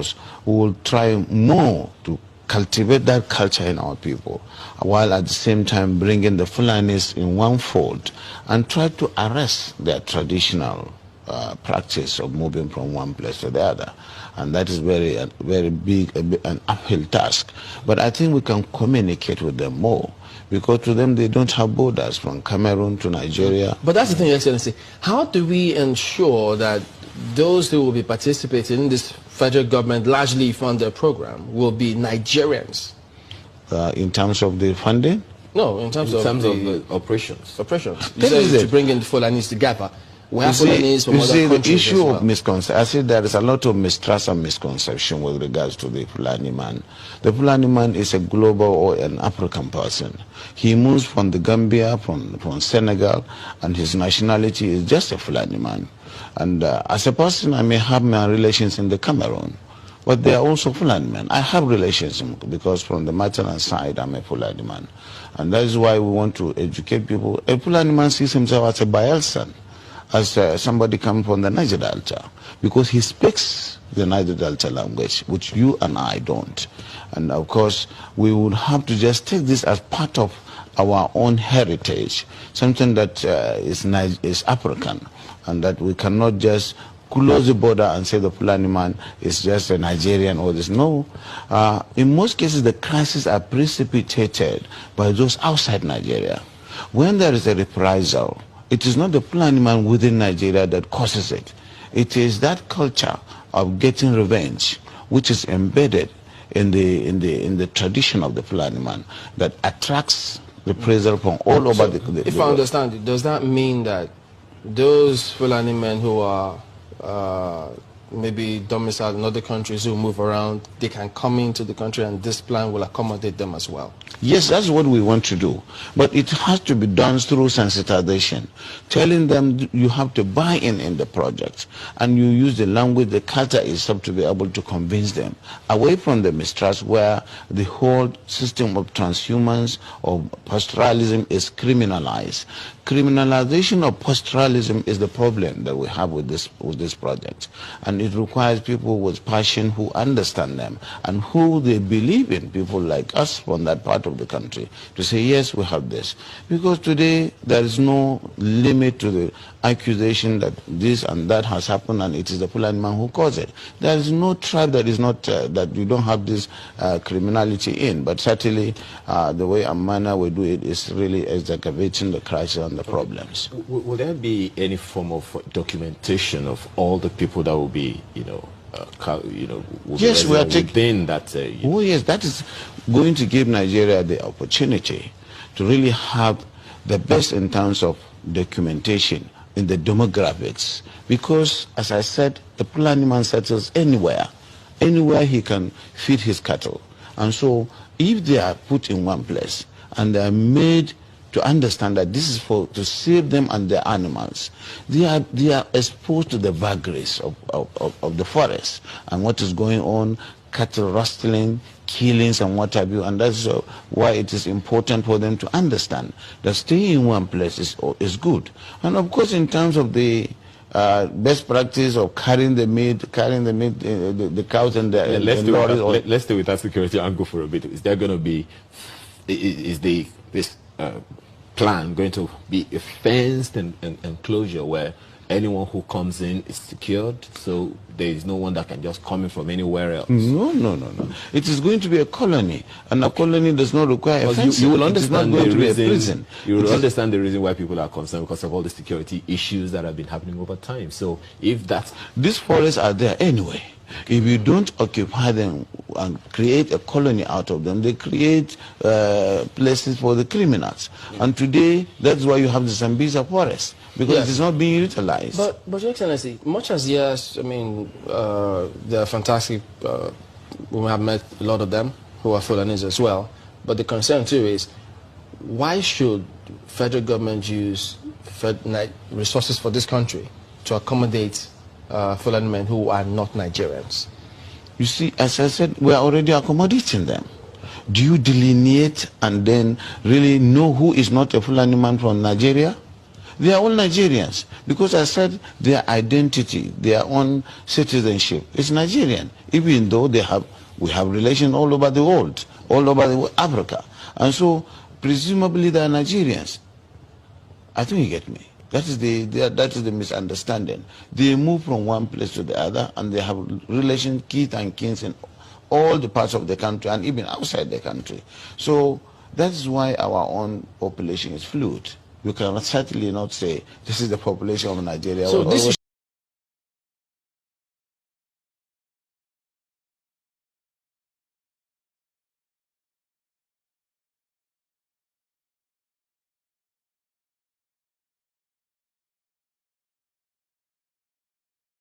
course, we will try more to cultivate that culture in our people, while at the same time bringing the Fulanis in one fold and try to arrest their traditional practice of moving from one place to the other. And that is very big, an uphill task. But I think we can communicate with them more, because to them they don't have borders from Cameroon to Nigeria. But that's the thing, Your Excellency. How do we ensure that those who will be participating in this federal government largely funded program will be Nigerians? In terms of the funding? No, in terms of the operations. Operations. You said to bring in the Fulanis together. We have Fulanis from other countries. The issue well. of misconception, I said there is a lot of mistrust and misconception with regards to the Fulani man. The Fulani man is a global or an African person. He moves from the Gambia, from Senegal, and his nationality is just a Fulani man. And as a person, I may have my relations in the Cameroon, but they are also Fulani men. I have relations because from the maternal side, I'm a Fulani man. And that is why we want to educate people. A Fulani man sees himself as a Bayelsan, as somebody coming from the Niger Delta, because he speaks the Niger Delta language, which you and I don't. And of course, we would have to just take this as part of our own heritage, something that is African, and that we cannot just close the border and say the Fulani man is just a Nigerian or this. No. In most cases, the crises are precipitated by those outside Nigeria. When there is a reprisal, it is not the Fulani man within Nigeria that causes it. It is that culture of getting revenge, which is embedded in the tradition of the Fulani man, that attracts reprisal from all over the world. If I understand, does that mean that those Fulani men who are maybe domiciled in other countries, who move around, they can come into the country and this plan will accommodate them as well? Yes, that's what we want to do. But it has to be done through sensitization, telling them you have to buy in the project, and you use the language, the culture itself to be able to convince them, away from the mistrust where the whole system of transhumance or pastoralism is criminalized. Criminalization of pastoralism is the problem that we have with this project, and it requires people with passion who understand them and who they believe in, people like us from that part of the country, to say yes, we have this. Because today there is no limit to the accusation that this and that has happened and it is the Fulani man who caused it. There is no tribe that is not that you don't have this criminality in, but certainly the way and manner we do it is really exacerbating the crisis and the problems. Will there be any form of documentation of all the people that will be, yes, we are within that? Oh yes, that is going to give Nigeria the opportunity to really have the best in terms of documentation in the demographics, because as I said, the Fulani man settles anywhere he can feed his cattle. And so if they are put in one place and they are made to understand that this is to save them and their animals, they are exposed to the vagaries of the forest and what is going on, cattle rustling, killings and what have you, and that's why it is important for them to understand that staying in one place is good. And of course, in terms of the best practice of carrying the meat, the cows and the let's stay with that security angle for a bit. Is there going to be, this plan going to be a fenced enclosure where anyone who comes in is secured, so there is no one that can just come in from anywhere else? No. It is going to be a colony, and a colony does not require a fence. You will understand the reason. You will understand the reason why people are concerned, because of all the security issues that have been happening over time. So if that's... These forests are there anyway. If you don't occupy them and create a colony out of them, they create places for the criminals. And today, that's why you have the Zambeza forest, because it is not being utilized. But Your Excellency, much as yes, I mean, they're fantastic. We have met a lot of them who are Fulanis as well. But the concern too is, why should federal government use resources for this country to accommodate Fulani men who are not Nigerians? You see, as I said, we are already accommodating them. Do you delineate and then really know who is not a Fulani man from Nigeria? They are all Nigerians because I said their identity, their own citizenship is Nigerian, even though we have relations all over the world, all over Africa. And so presumably they are Nigerians. I think you get me. That is the misunderstanding. They move from one place to the other, and they have relations, kith and kins in all the parts of the country and even outside the country. So that is why our own population is fluid. You can certainly not say this is the population of Nigeria. So this